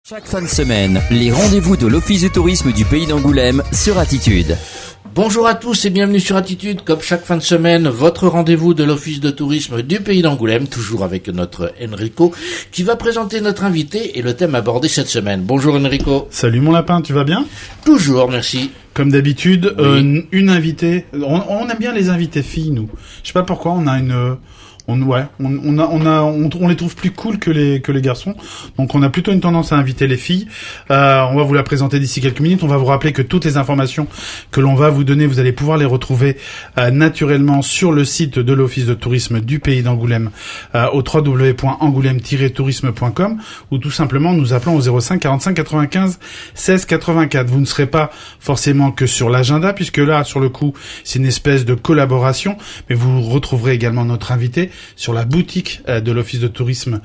Chaque fin de semaine, les rendez-vous de l'Office du tourisme du Pays d'Angoulême sur Attitude. Bonjour à tous et bienvenue sur Attitude. Comme chaque fin de semaine, votre rendez-vous de l'Office de tourisme du Pays d'Angoulême, toujours avec notre Enrico, qui va présenter notre invité et le thème abordé cette semaine. Bonjour Enrico. Salut mon lapin, tu vas bien ? Toujours, merci. Comme d'habitude, Oui. une invitée. On aime bien les invités filles, nous. Je sais pas pourquoi, on a une... On les trouve plus cool que les garçons. Donc on a plutôt une tendance à inviter les filles. On va vous la présenter d'ici quelques minutes. On va vous rappeler que toutes les informations que l'on va vous donner, vous allez pouvoir les retrouver naturellement sur le site de l'Office de tourisme du Pays d'Angoulême au www.angoulême-tourisme.com ou tout simplement nous appelant au 05 45 95 16 84. Vous ne serez pas forcément que sur l'agenda puisque là, sur le coup, c'est une espèce de collaboration, mais vous retrouverez également notre invité sur la boutique de l'Office de tourisme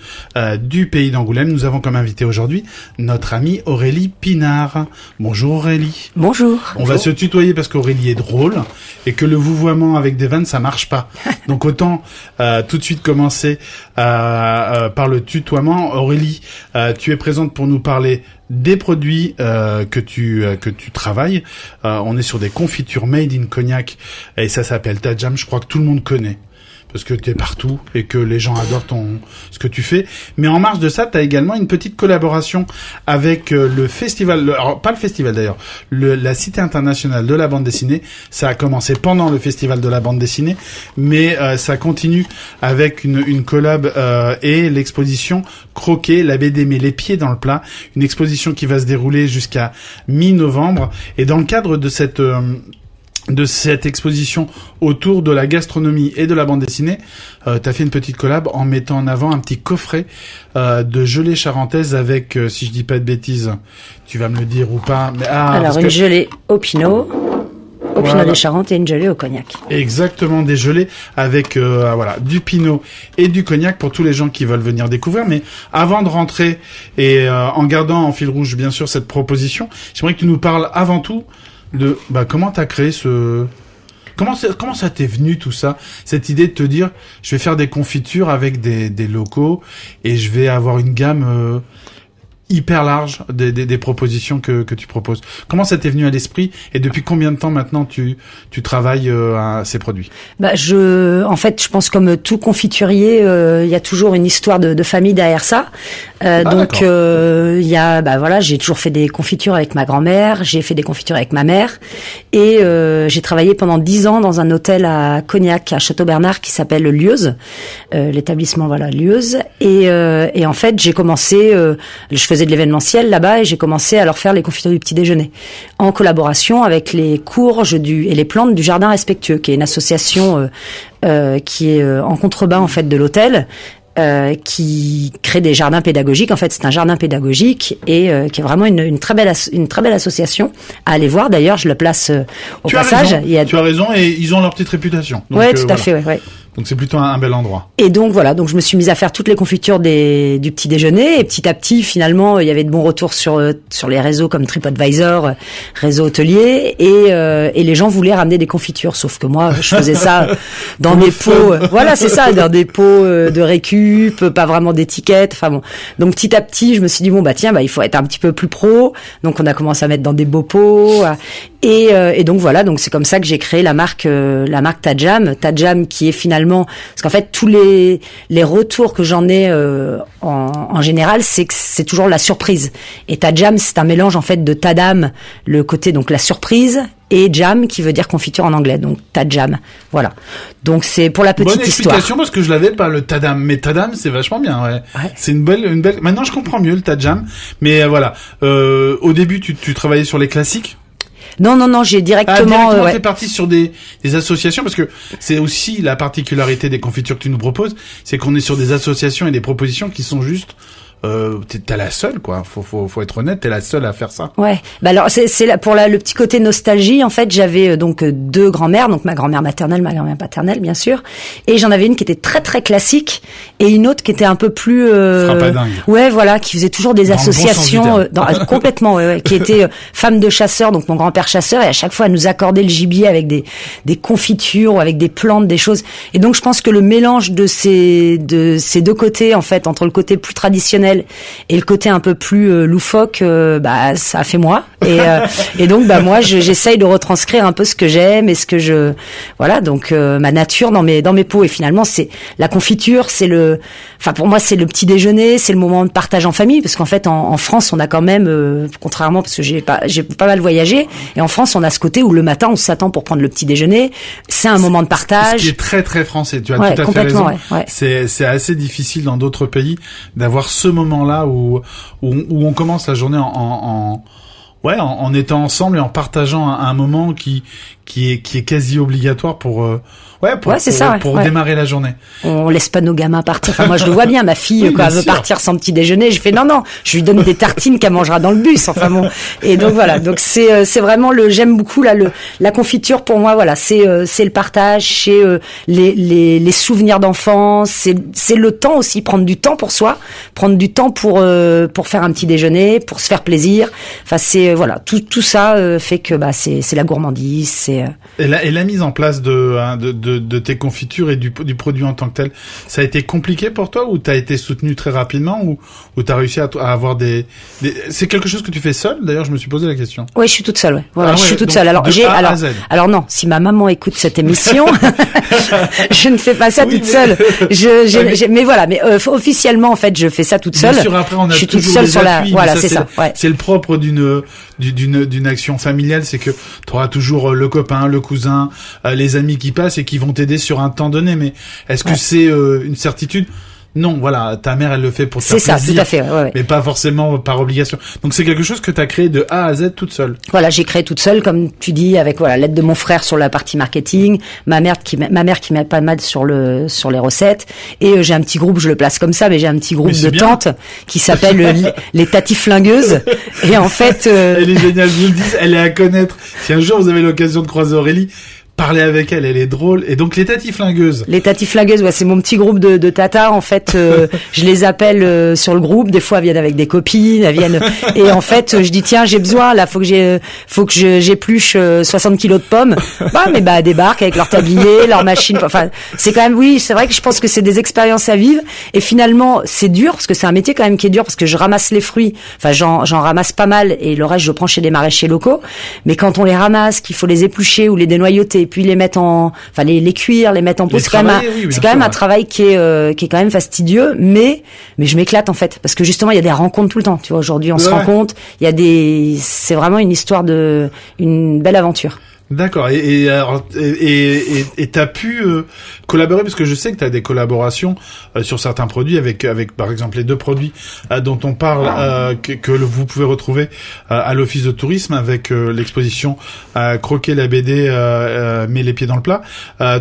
du Pays d'Angoulême. Nous avons comme invité aujourd'hui notre amie Aurélie Pinard. Bonjour Aurélie. Bonjour. On va se tutoyer parce qu'Aurélie est drôle et que le vouvoiement avec des vannes ça marche pas. Donc autant tout de suite commencer par le tutoiement. Aurélie, tu es présente pour nous parler des produits que tu travailles. On est sur des confitures made in Cognac et ça s'appelle Tadjam. Je crois que tout le monde connaît parce que t'es partout et que les gens adorent ce que tu fais. Mais en marge de ça, t'as également une petite collaboration avec le festival, alors pas le festival d'ailleurs, la Cité internationale de la bande dessinée. Ça a commencé pendant le festival de la bande dessinée, mais ça continue avec une collab et l'exposition Croquer, la BD met les pieds dans le plat, une exposition qui va se dérouler jusqu'à mi-novembre. Et dans le cadre de cette exposition autour de la gastronomie et de la bande dessinée, t'as fait une petite collab en mettant en avant un petit coffret de gelée charentaise avec, si je dis pas de bêtises, tu vas me le dire ou pas. Mais, alors une gelée au pinot Voilà. des Charentes et une gelée au cognac. Exactement, des gelées avec du pinot et du cognac pour tous les gens qui veulent venir découvrir. Mais avant de rentrer et en gardant en fil rouge bien sûr cette proposition, j'aimerais que tu nous parles avant tout de comment t'as créé comment ça t'est venu tout ça, cette idée de te dire je vais faire des confitures avec des locaux et je vais avoir une gamme hyper large des propositions que tu proposes. Comment ça t'est venu à l'esprit et depuis combien de temps maintenant tu travailles à ces produits? En fait, je pense comme tout confiturier, il y a toujours une histoire de famille derrière ça. Donc il y a j'ai toujours fait des confitures avec ma grand-mère, j'ai fait des confitures avec ma mère et j'ai travaillé pendant 10 ans dans un hôtel à Cognac à Château-Bernard qui s'appelle Lieuze, l'établissement Lieuze et en fait, j'ai commencé je faisais de l'événementiel là-bas et j'ai commencé à leur faire les confitures du petit déjeuner en collaboration avec les courges et les plantes du Jardin Respectueux qui est une association qui est en contrebas en fait de l'hôtel. Qui crée des jardins pédagogiques. En fait, c'est un jardin pédagogique et qui est vraiment une très belle association à aller voir. D'ailleurs, je le place au passage. Tu as raison et ils ont leur petite réputation. Donc, tout à fait. Ouais. Donc c'est plutôt un bel endroit. Et donc donc je me suis mise à faire toutes les confitures du petit déjeuner et petit à petit finalement il y avait de bons retours sur les réseaux comme TripAdvisor, réseau hôtelier et les gens voulaient ramener des confitures sauf que moi je faisais ça dans des pots c'est ça, dans des pots de récup, pas vraiment d'étiquette, donc petit à petit je me suis dit il faut être un petit peu plus pro, donc on a commencé à mettre dans des beaux pots et donc donc c'est comme ça que j'ai créé la marque Tadjam qui est finalement parce qu'en fait tous les retours que j'en ai en général c'est que c'est toujours la surprise et Tadjam c'est un mélange en fait de Tadam, le côté donc la surprise, et jam qui veut dire confiture en anglais, donc Tadjam, voilà. Donc c'est pour la petite histoire. Bonne explication parce que je l'avais pas le Tadam, mais Tadam c'est vachement bien, ouais. C'est une belle. Maintenant je comprends mieux le Tadjam, mais au début tu travaillais sur les classiques. Non, j'ai directement... t'es parti sur des associations, parce que c'est aussi la particularité des confitures que tu nous proposes, c'est qu'on est sur des associations et des propositions qui sont juste... t'es la seule, quoi. Faut être honnête, t'es la seule à faire ça. Ouais. Alors c'est pour le petit côté nostalgie. En fait, j'avais donc deux grand-mères, donc ma grand-mère maternelle, ma grand-mère paternelle, bien sûr. Et j'en avais une qui était très très classique et une autre qui était un peu plus. Frappadingue. Ouais, voilà, qui faisait toujours des associations complètement, qui était femme de chasseur, donc mon grand-père chasseur, et à chaque fois elle nous accordait le gibier avec des confitures ou avec des plantes, des choses. Et donc je pense que le mélange de ces deux côtés, en fait, entre le côté plus traditionnel personnel et le côté un peu plus loufoque, bah ça a fait moi. Et donc bah moi j'essaye de retranscrire un peu ce que j'aime et ce que je voilà donc ma nature dans mes pots. Et finalement c'est la confiture, enfin pour moi c'est le petit déjeuner, c'est le moment de partage en famille, parce qu'en fait en France on a quand même contrairement, parce que j'ai pas mal voyagé, et en France on a ce côté où le matin on s'attend pour prendre le petit déjeuner, c'est un moment de partage. Ce qui est très très français, tu as tout à fait raison. Ouais. C'est assez difficile dans d'autres pays d'avoir ce moment-là où on commence la journée en étant ensemble et en partageant un moment qui est quasi obligatoire pour démarrer la journée. On laisse pas nos gamins partir. Enfin moi je le vois bien, ma fille quand elle veut partir sans petit déjeuner, je fais non, je lui donne des tartines qu'elle mangera dans le bus. Enfin bon. Et donc voilà, donc c'est vraiment j'aime beaucoup là la confiture pour moi, voilà, c'est le partage, c'est les souvenirs d'enfance, c'est le temps aussi, prendre du temps pour soi, prendre du temps pour faire un petit déjeuner, pour se faire plaisir. Enfin c'est voilà, tout ça fait que bah c'est la gourmandise, c'est Et la mise en place de tes confitures et du produit en tant que tel, ça a été compliqué pour toi, ou t'as été soutenu très rapidement, ou t'as réussi à avoir des... C'est quelque chose que tu fais seule? D'ailleurs, je me suis posé la question. Oui, je suis toute seule, ouais. Voilà, je suis toute seule. Alors non, si ma maman écoute cette émission, je ne fais pas ça toute seule. Mais voilà, officiellement, en fait, je fais ça toute seule. Bien sûr, après, on a je suis toute toujours seule des sur appuis, voilà, c'est ça. Ouais. C'est le propre d'une action familiale, c'est que tu auras toujours le copain, le cousin, les amis qui passent et qui vont t'aider sur un temps donné. Mais est-ce que c'est une certitude? Non, voilà, ta mère, elle le fait pour te faire plaisir. C'est ça, tout à fait, ouais. Mais pas forcément par obligation. Donc c'est quelque chose que t'as créé de A à Z toute seule. Voilà, j'ai créé toute seule, comme tu dis, avec l'aide de mon frère sur la partie marketing, ma mère qui m'aide pas mal sur les recettes, et j'ai un petit groupe, je le place comme ça, mais j'ai un petit groupe de tantes qui s'appelle les tatis flingueuses. Et en fait, elle est géniale, je vous le dis, elle est à connaître. Si un jour vous avez l'occasion de croiser Aurélie, parler avec elle est drôle. Et donc les tatis flingueuses. Les tatis flingueuses, ouais, c'est mon petit groupe de tatas. En fait, je les appelle sur le groupe. Des fois, elles viennent avec des copines, elles viennent. Et en fait, je dis tiens, j'ai besoin là, faut que j'épluche 60 kilos de pommes. Elles débarquent avec leur tablier, leur machine. Enfin, c'est quand même, oui, c'est vrai que je pense que c'est des expériences à vivre. Et finalement, c'est dur parce que c'est un métier quand même qui est dur, parce que je ramasse les fruits. Enfin, j'en ramasse pas mal, et le reste je prends chez des maraîchers locaux. Mais quand on les ramasse, qu'il faut les éplucher ou les dénoyauter, puis les mettre les cuire, les mettre en pot, c'est quand même un travail qui est quand même fastidieux, mais je m'éclate en fait, parce que justement il y a des rencontres tout le temps, tu vois, aujourd'hui on se rencontre, c'est vraiment une histoire une belle aventure. D'accord. Et t'as pu collaborer, parce que je sais que t'as des collaborations sur certains produits avec par exemple les deux produits dont on parle que vous pouvez retrouver à l'Office de tourisme avec l'exposition Croquer la BD met les pieds dans le plat.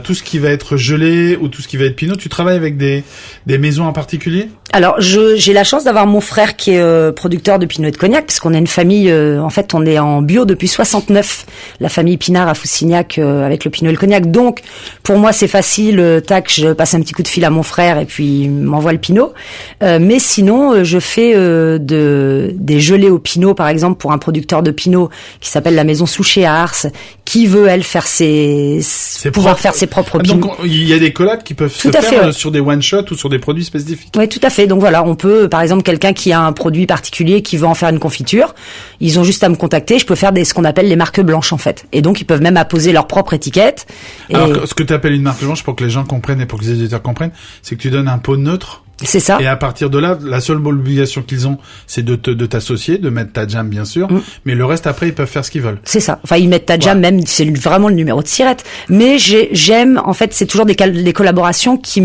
Tout ce qui va être gelé ou tout ce qui va être pinot, tu travailles avec des maisons en particulier? Alors j'ai la chance d'avoir mon frère qui est producteur de pinot et de cognac, parce qu'on a une famille, en fait on est en bio depuis 69, la famille Pinard à Foussignac, avec le pinot et le cognac. Donc pour moi c'est facile, je passe un petit coup de fil à mon frère et puis il m'envoie le pinot. Mais sinon je fais des gelées au pinot, par exemple pour un producteur de pinot qui s'appelle la Maison Souchet à Ars, qui veut elle faire faire ses propres pinots. Donc il y a des collabs qui peuvent se faire sur des one shot ou sur des produits spécifiques. Oui, tout à fait. Donc voilà, on peut, par exemple, quelqu'un qui a un produit particulier qui veut en faire une confiture, ils ont juste à me contacter, je peux faire ce qu'on appelle les marques blanches en fait. Et donc ils peuvent même apposer leur propre étiquette. Alors ce que tu appelles une marque blanche, pour que les gens comprennent et pour que les éditeurs comprennent, c'est que tu donnes un pot neutre. C'est ça. Et à partir de là, la seule obligation qu'ils ont, c'est de t'associer, de mettre ta jam bien sûr, mais le reste après ils peuvent faire ce qu'ils veulent. C'est ça. Enfin ils mettent ta jam, même c'est vraiment le numéro de sirette. Mais j'aime, en fait, c'est toujours des collaborations qui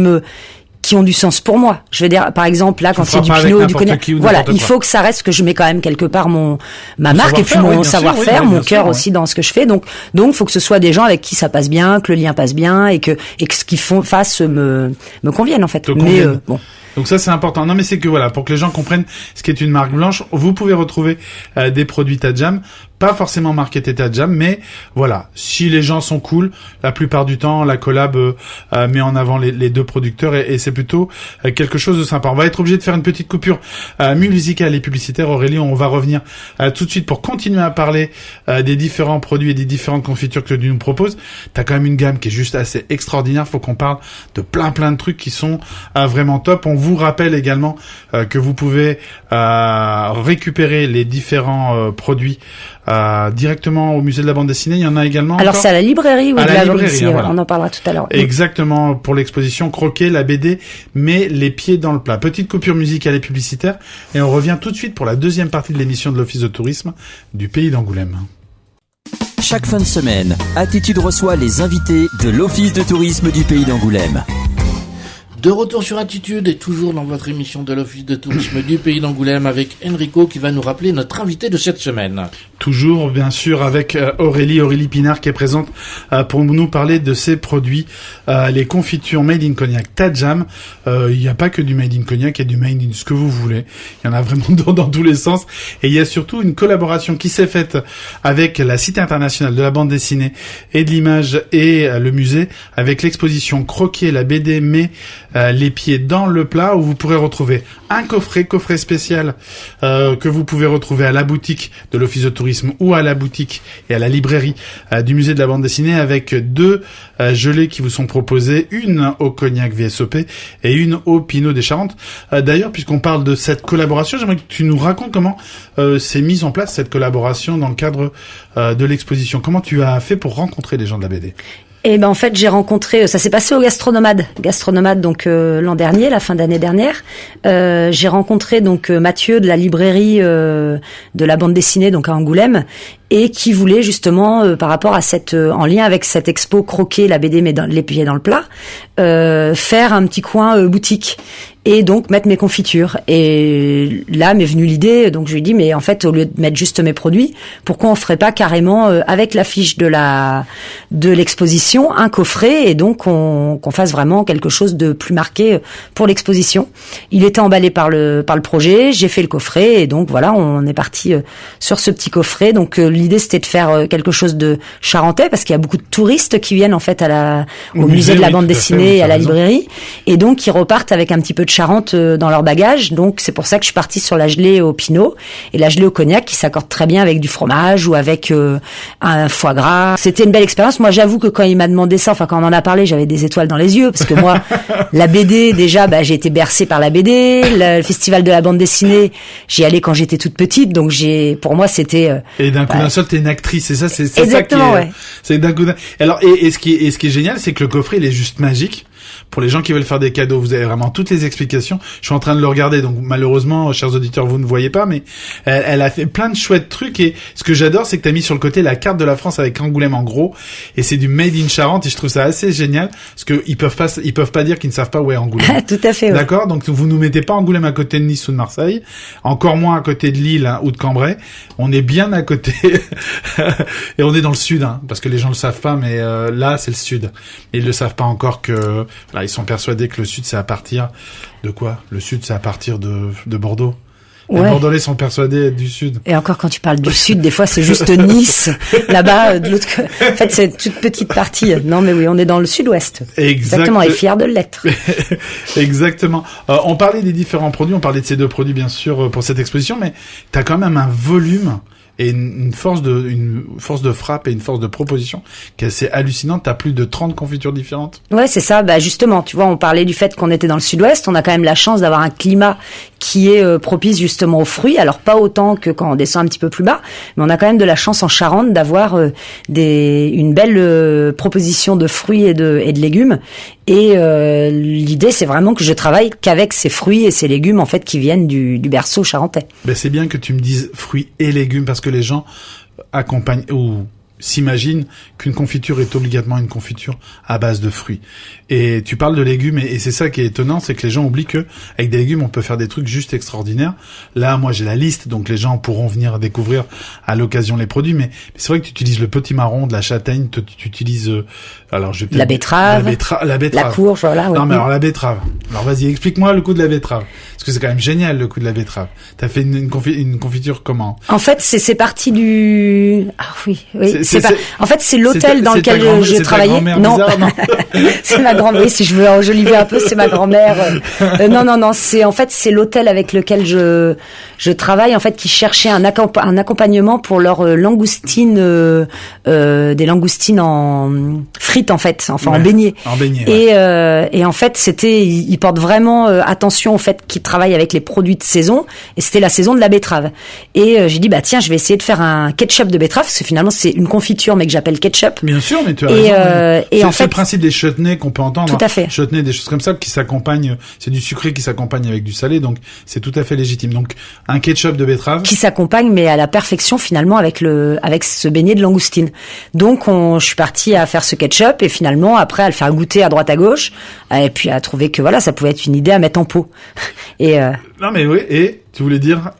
ont du sens pour moi. Je veux dire, par exemple, là, quand c'est du pinot, du cognac, voilà, il faut que ça reste, que je mets quand même quelque part ma marque et puis mon savoir-faire, mon cœur aussi dans ce que je fais. Donc, faut que ce soit des gens avec qui ça passe bien, que le lien passe bien et que ce qu'ils fassent me convienne, en fait. Mais, bon. Donc ça c'est important. Non mais c'est que voilà, pour que les gens comprennent ce qu'est une marque blanche, vous pouvez retrouver des produits Tadjam, pas forcément marketés Tadjam, mais voilà, si les gens sont cool, la plupart du temps la collab met en avant les deux producteurs et c'est plutôt quelque chose de sympa. On va être obligé de faire une petite coupure musicale et publicitaire. Aurélie, on va revenir tout de suite pour continuer à parler des différents produits et des différentes confitures que tu nous proposes. T'as quand même une gamme qui est juste assez extraordinaire. Faut qu'on parle de plein de trucs qui sont vraiment top. On vous rappelle également que vous pouvez récupérer les différents produits directement au musée de la bande dessinée. Il y en a également. Alors c'est à la librairie ou de la bande dessinée. Voilà. On en parlera tout à l'heure. Exactement, pour l'exposition Croquer la BD, mais les pieds dans le plat. Petite coupure musicale et publicitaire, et on revient tout de suite pour la deuxième partie de l'émission de l'Office de tourisme du Pays d'Angoulême. Chaque fin de semaine, Attitude reçoit les invités de l'Office de tourisme du Pays d'Angoulême. De retour sur Attitude et toujours dans votre émission de l'Office de tourisme du Pays d'Angoulême avec Enrico qui va nous rappeler notre invité de cette semaine. Toujours, bien sûr, avec Aurélie Pinard qui est présente pour nous parler de ses produits, les confitures Made in Cognac Tadjam. Il n'y a pas que du Made in Cognac, il y a du Made in ce que vous voulez. Il y en a vraiment dans tous les sens. Et il y a surtout une collaboration qui s'est faite avec la Cité internationale de la bande dessinée et de l'image et le musée avec l'exposition Croquer la BD mais les pieds dans le plat, où vous pourrez retrouver un coffret spécial que vous pouvez retrouver à la boutique de l'Office de tourisme ou à la boutique et à la librairie du musée de la bande dessinée, avec 2 gelées qui vous sont proposées, une au cognac VSOP et une au Pinot des Charentes. D'ailleurs, puisqu'on parle de cette collaboration, j'aimerais que tu nous racontes comment s'est mise en place cette collaboration dans le cadre de l'exposition. Comment tu as fait pour rencontrer les gens de la BD? Et ben en fait j'ai rencontré, ça s'est passé au Gastronomade donc l'an dernier, la fin d'année dernière. J'ai rencontré donc Mathieu de la librairie de la bande dessinée donc à Angoulême, et qui voulait justement par rapport à en lien avec cette expo Croquer la BD mais les pieds dans le plat, faire un petit coin boutique et donc mettre mes confitures. Et là m'est venue l'idée, donc je lui ai dit mais en fait au lieu de mettre juste mes produits, pourquoi on ferait pas carrément avec l'affiche de l'exposition un coffret, et donc qu'on fasse vraiment quelque chose de plus marqué pour l'exposition. Il était emballé par le projet, j'ai fait le coffret, et donc voilà, on est parti sur ce petit coffret. Donc l'idée c'était de faire quelque chose de charentais, parce qu'il y a beaucoup de touristes qui viennent en fait au musée de la bande dessinée et à la librairie, et donc qui repartent avec un petit peu de Charente dans leur bagage. Donc c'est pour ça que je suis partie sur la gelée au Pinot et la gelée au cognac, qui s'accorde très bien avec du fromage ou avec un foie gras. C'était une belle expérience. Moi j'avoue que quand il m'a demandé ça, enfin quand on en a parlé, j'avais des étoiles dans les yeux, parce que moi la BD déjà, j'ai été bercée par la BD. Le festival de la bande dessinée, j'y allais quand j'étais toute petite, donc pour moi c'était et d'un coup d'un seul t'es une actrice, et ça c'est exactement, ça qui est, c'est d'un coup d'un... Alors et ce qui est génial, c'est que le coffret il est juste magique. Pour les gens qui veulent faire des cadeaux, vous avez vraiment toutes les explications. Je suis en train de le regarder, donc malheureusement, chers auditeurs, vous ne voyez pas, mais elle a fait plein de chouettes trucs. Et ce que j'adore, c'est que t'as mis sur le côté la carte de la France avec Angoulême en gros, et c'est du Made in Charente. Et je trouve ça assez génial, parce que ils peuvent pas dire qu'ils ne savent pas où est Angoulême. Tout à fait. Ouais. D'accord. Donc vous nous mettez pas Angoulême à côté de Nice ou de Marseille, encore moins à côté de Lille ou de Cambrai. On est bien à côté, et on est dans le sud, parce que les gens le savent pas, mais là c'est le sud. Et ils le savent pas encore que là ils sont persuadés que le sud c'est à partir de quoi? Le sud c'est à partir de Bordeaux. Les Bordelais sont persuadés du sud. Et encore, quand tu parles du sud, des fois c'est juste Nice, là-bas, de l'autre côté. En fait, c'est une toute petite partie. Non, mais oui, on est dans le sud-ouest. Exactement, et fiers de l'être. Exactement. On parlait des différents produits, on parlait de ces 2 produits, bien sûr, pour cette exposition, mais t'as quand même un volume et une force de frappe et une force de proposition qui est assez hallucinante. T'as plus de 30 confitures différentes. Ouais, c'est ça. Justement, tu vois, on parlait du fait qu'on était dans le sud-ouest. On a quand même la chance d'avoir un climat qui est propice justement aux fruits. Alors pas autant que quand on descend un petit peu plus bas, mais on a quand même de la chance en Charente d'avoir une belle proposition de fruits et de légumes. Et l'idée, c'est vraiment que je travaille qu'avec ces fruits et ces légumes en fait qui viennent du berceau charentais. C'est bien que tu me dises fruits et légumes, parce que les gens accompagnent ou s'imaginent qu'une confiture est obligatoirement une confiture à base de fruits. Et tu parles de légumes, et c'est ça qui est étonnant, c'est que les gens oublient que avec des légumes on peut faire des trucs juste extraordinaires. Là, moi j'ai la liste, donc les gens pourront venir découvrir à l'occasion les produits, mais c'est vrai que tu utilises le petit marron, de la châtaigne, tu utilises la betterave, la courge, voilà. Ouais. Non mais alors la betterave. Alors vas-y, explique-moi le coup de la betterave, parce que c'est quand même génial le coup de la betterave. T'as fait une confiture comment? En fait, c'est parti du... Ah oui. En fait, c'est l'hôtel dans lequel je travaillais. Non, c'est ma grand-mère. Oui, si je veux enjoliver un peu, c'est ma grand-mère. Non. C'est l'hôtel avec lequel je travaille, en fait, qui cherchait un accompagnement pour leurs langoustines, des langoustines en frites, en fait, enfin en beignets. En beignets. Et en fait, ils portent vraiment attention au fait qu'ils travaillent avec les produits de saison. Et c'était la saison de la betterave. Et j'ai dit, tiens, je vais essayer de faire un ketchup de betterave, parce que finalement, c'est une confiture, mais que j'appelle ketchup. Bien sûr, mais tu as raison. Et en fait, c'est le principe des chutneys qu'on peut entendre. Tout à fait. Chutney, des choses comme ça qui s'accompagnent, c'est du sucré qui s'accompagne avec du salé, donc c'est tout à fait légitime. Donc, un ketchup de betterave. Qui s'accompagne, mais à la perfection, finalement, avec ce beignet de langoustine. Donc, je suis partie à faire ce ketchup, et finalement, après, à le faire goûter à droite à gauche, et puis à trouver que ça pouvait être une idée à mettre en pot. Non, mais oui, et tu voulais dire?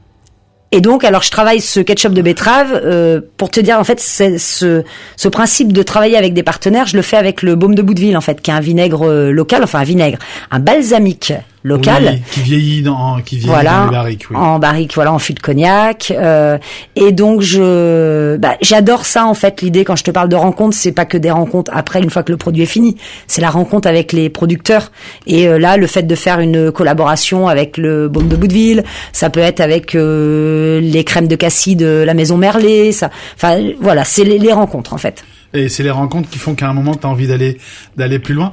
Et donc, alors, je travaille ce ketchup de betterave pour te dire, en fait, c'est ce principe de travailler avec des partenaires, je le fais avec le baume de Bouteville, en fait, qui est un vinaigre local, enfin un balsamique local. Oui, qui vieillit dans les barriques, oui. En barrique, en fût de cognac. Et donc, j'adore ça, en fait, l'idée, quand je te parle de rencontres, c'est pas que des rencontres après, une fois que le produit est fini. C'est la rencontre avec les producteurs. Et là, le fait de faire une collaboration avec le baume de Bouteville, ça peut être avec les crèmes de cassis de la maison Merlet, c'est les rencontres, en fait. Et c'est les rencontres qui font qu'à un moment, t'as envie d'aller plus loin.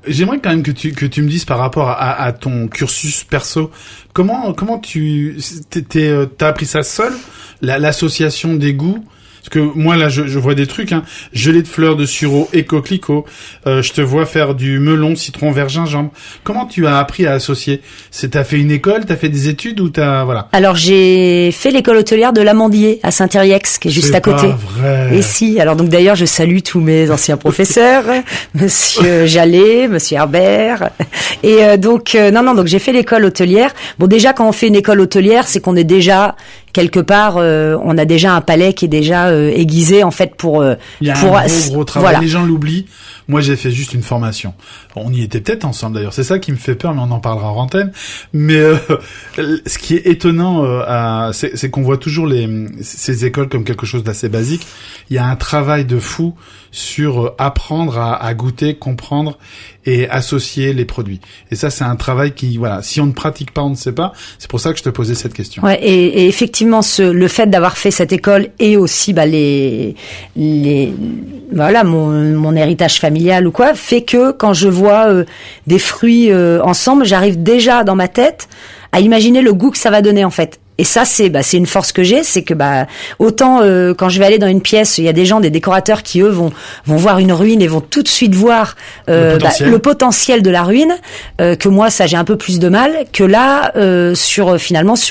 J'aimerais quand même que tu me dises par rapport à ton cursus perso, comment t'as appris ça seul, l'association des goûts? Parce que moi là je vois des trucs, gelée de fleurs de sureau et coquelicot, je te vois faire du melon, citron vert, gingembre. Comment tu as appris à associer? T'as fait une école, t'as fait des études ou voilà? Alors j'ai fait l'école hôtelière de l'Amandier à Saint-Thierry-Ex, qui est juste à côté. C'est pas vrai. Et si, alors donc d'ailleurs je salue tous mes anciens professeurs, monsieur Jallet, monsieur Herbert. Et donc donc j'ai fait l'école hôtelière. Bon, déjà quand on fait une école hôtelière, c'est qu'on est déjà quelque part, on a déjà un palais qui est déjà aiguisé, en fait, pour il y a un gros travail. Voilà. Les gens l'oublient. Moi, j'ai fait juste une formation. On y était peut-être ensemble d'ailleurs. C'est ça qui me fait peur, mais on en parlera en antenne. Mais ce qui est étonnant, c'est qu'on voit toujours ces écoles comme quelque chose d'assez basique. Il y a un travail de fou sur apprendre à goûter, comprendre et associer les produits. Et ça, c'est un travail qui, si on ne pratique pas, on ne sait pas. C'est pour ça que je te posais cette question. Ouais, et effectivement, le fait d'avoir fait cette école et aussi mon héritage familial ou quoi, fait que quand je vois des fruits ensemble, j'arrive déjà dans ma tête à imaginer le goût que ça va donner, en fait. Et ça, c'est une force que j'ai, c'est que autant quand je vais aller dans une pièce, il y a des gens, des décorateurs qui eux vont voir une ruine et vont tout de suite voir le potentiel de la ruine, que moi ça j'ai un peu plus de mal, que là sur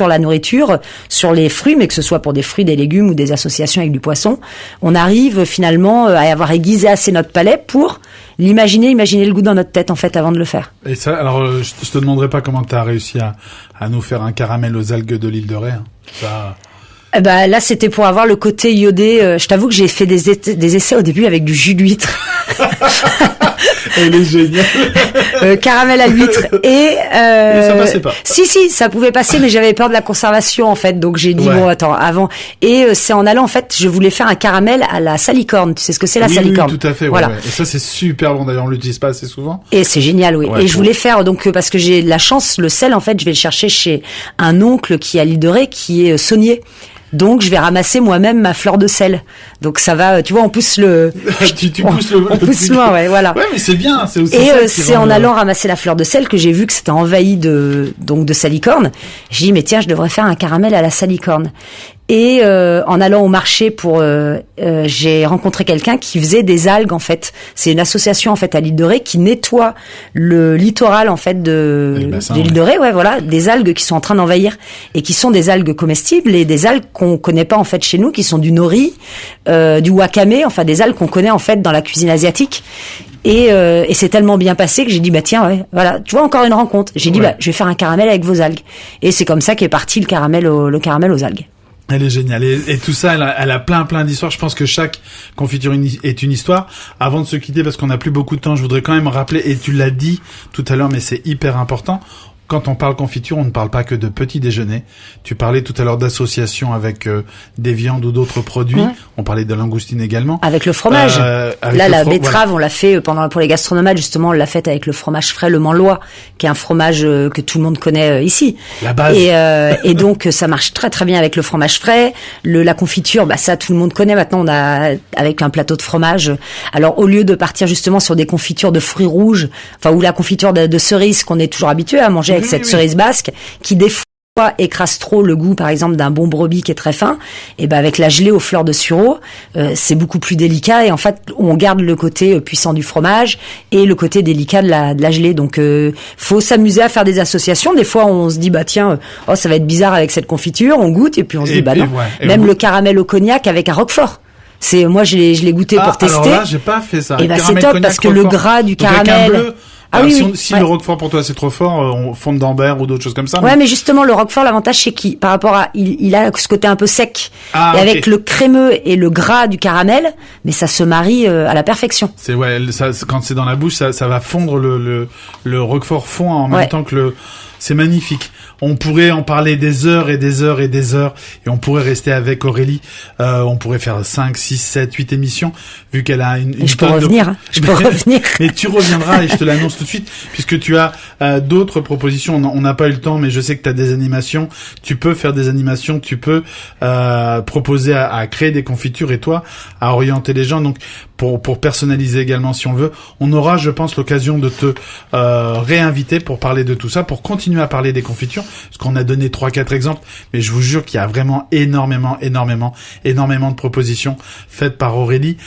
la nourriture, sur les fruits, mais que ce soit pour des fruits, des légumes ou des associations avec du poisson, on arrive finalement à avoir aiguisé assez notre palais pour imaginer le goût dans notre tête, en fait, avant de le faire. Et ça, alors je te demanderai pas comment tu as réussi à nous faire un caramel aux algues de l'île de Ré. Ça... Là, c'était pour avoir le côté iodé. Je t'avoue que j'ai fait des essais au début avec du jus d'huître. Elle est géniale. Caramel à l'huître et ça passait pas. Si, ça pouvait passer, mais j'avais peur de la conservation, en fait. Donc j'ai dit bon, attends, avant. Et c'est en allant, en fait, je voulais faire un caramel à la salicorne. Tu sais ce que c'est, la salicorne? Oui, tout à fait. Voilà. Ouais. Et ça, c'est super bon. D'ailleurs, on l'utilise pas assez souvent. Et c'est génial, oui. Ouais, et je voulais faire parce que j'ai de la chance, le sel, en fait, je vais le chercher chez un oncle qui est à l'île de Ré, qui est saunier. Donc, je vais ramasser moi-même ma fleur de sel. Donc, ça va, tu vois, on pousse on pousse loin, ouais, voilà. Ouais, mais c'est bien, c'est aussi et ça. Et c'est en allant ramasser la fleur de sel que j'ai vu que c'était envahi de salicorne. J'ai dit, mais tiens, je devrais faire un caramel à la salicorne. Et en allant au marché j'ai rencontré quelqu'un qui faisait des algues, en fait. C'est une association, en fait, à l'île de Ré qui nettoie le littoral, en fait, de l'île de Ré, ouais, voilà, des algues qui sont en train d'envahir et qui sont des algues comestibles et des algues qu'on connaît pas, en fait, chez nous, qui sont du nori, du wakame, enfin des algues qu'on connaît, en fait, dans la cuisine asiatique. Et c'est tellement bien passé que j'ai dit tiens, ouais, voilà, tu vois, encore une rencontre. J'ai dit je vais faire un caramel avec vos algues. Et c'est comme ça qu'est parti le caramel aux algues. Elle est géniale. Et tout ça, elle a plein d'histoires. Je pense que chaque confiture est une histoire. Avant de se quitter, parce qu'on n'a plus beaucoup de temps, je voudrais quand même rappeler, et tu l'as dit tout à l'heure, mais c'est hyper important, quand on parle confiture, on ne parle pas que de petit déjeuner. Tu parlais tout à l'heure d'association avec des viandes ou d'autres produits. On parlait de langoustine également. Avec le fromage. Là, la betterave, on l'a fait pour les gastronomates, justement, on l'a faite avec le fromage frais, le Manlois, qui est un fromage que tout le monde connaît ici. La base. Et donc, ça marche très très bien avec le fromage frais. La confiture, ça, tout le monde connaît. Maintenant, on a, avec un plateau de fromage. Alors, au lieu de partir justement sur des confitures de fruits rouges, ou la confiture de cerises qu'on est toujours habitué à manger avec cette cerise basque, qui des fois écrase trop le goût, par exemple, d'un bon brebis qui est très fin, et avec la gelée aux fleurs de sureau, c'est beaucoup plus délicat, et en fait, on garde le côté puissant du fromage et le côté délicat de la gelée. Donc, faut s'amuser à faire des associations. Des fois, on se dit, tiens, ça va être bizarre avec cette confiture, on goûte, et puis on se dit, non. Même le caramel au cognac avec un roquefort. Je l'ai goûté pour tester. Alors là, j'ai pas fait ça. Et c'est top, parce que le gras du caramel. Si le roquefort pour toi c'est trop fort, on fonde d'Ambert ou d'autres choses comme ça. Ouais, mais justement le roquefort, l'avantage c'est qu'il, par rapport à, il a ce côté un peu sec. Et avec le crémeux et le gras du caramel, mais ça se marie à la perfection. C'est quand c'est dans la bouche, ça va fondre le roquefort fond en même temps que c'est magnifique. On pourrait en parler des heures et des heures et des heures, et on pourrait rester avec Aurélie. On pourrait faire 5, 6, 7, 8 émissions, vu qu'elle a une je peux revenir. Mais tu reviendras, et je te l'annonce tout de suite, puisque tu as d'autres propositions. On n'a pas eu le temps, mais je sais que tu as des animations. Tu peux faire des animations, tu peux proposer à créer des confitures, et toi, à orienter les gens. Donc, pour personnaliser également, si on veut. On aura, je pense, l'occasion de te réinviter pour parler de tout ça, pour continuer à parler des confitures, parce qu'on a donné 3-4 exemples, mais je vous jure qu'il y a vraiment énormément de propositions faites par Aurélie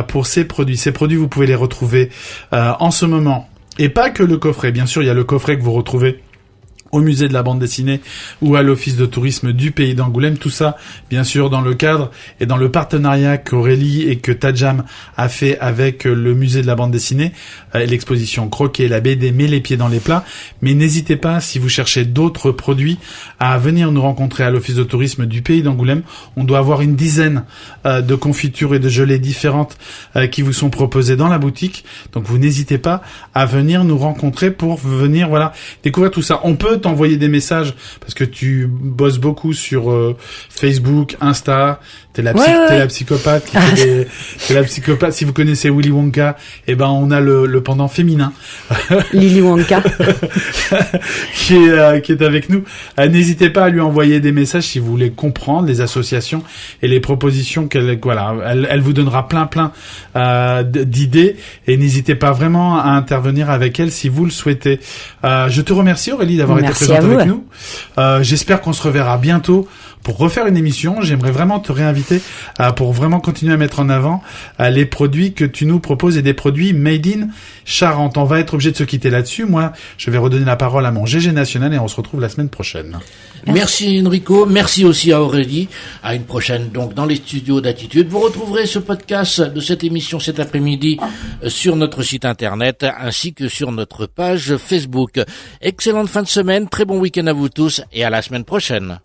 pour ces produits. Ces produits, vous pouvez les retrouver en ce moment. Et pas que le coffret. Bien sûr, il y a le coffret que vous retrouvez au musée de la bande dessinée ou à l'office de tourisme du pays d'Angoulême. Tout ça, bien sûr, dans le cadre et dans le partenariat qu'Aurélie et que Tadjam a fait avec le musée de la bande dessinée, l'exposition Croquet, la BD met les pieds dans les plats. Mais n'hésitez pas, si vous cherchez d'autres produits, à venir nous rencontrer à l'office de tourisme du pays d'Angoulême. On doit avoir une dizaine de confitures et de gelées différentes qui vous sont proposées dans la boutique. Donc vous n'hésitez pas à venir nous rencontrer pour venir découvrir tout ça. On peut t'envoyer des messages parce que tu bosses beaucoup sur Facebook, Insta. T'es la psychopathe qui fait t'es la psychopathe. Si vous connaissez Willy Wonka, on a le pendant féminin. Lily Wonka. qui est avec nous. N'hésitez pas à lui envoyer des messages si vous voulez comprendre les associations et les propositions elle vous donnera plein d'idées, et n'hésitez pas vraiment à intervenir avec elle si vous le souhaitez. Je te remercie Aurélie d'avoir été présente avec nous. J'espère qu'on se reverra bientôt pour refaire une émission. J'aimerais vraiment te réinviter pour vraiment continuer à mettre en avant les produits que tu nous proposes, et des produits made in Charente. On va être obligé de se quitter là-dessus. Moi, je vais redonner la parole à mon GG national, et on se retrouve la semaine prochaine. Merci Enrico, merci aussi à Aurélie. À une prochaine donc dans les studios d'Attitude. Vous retrouverez ce podcast de cette émission cet après-midi sur notre site internet ainsi que sur notre page Facebook. Excellente fin de semaine, très bon week-end à vous tous, et à la semaine prochaine.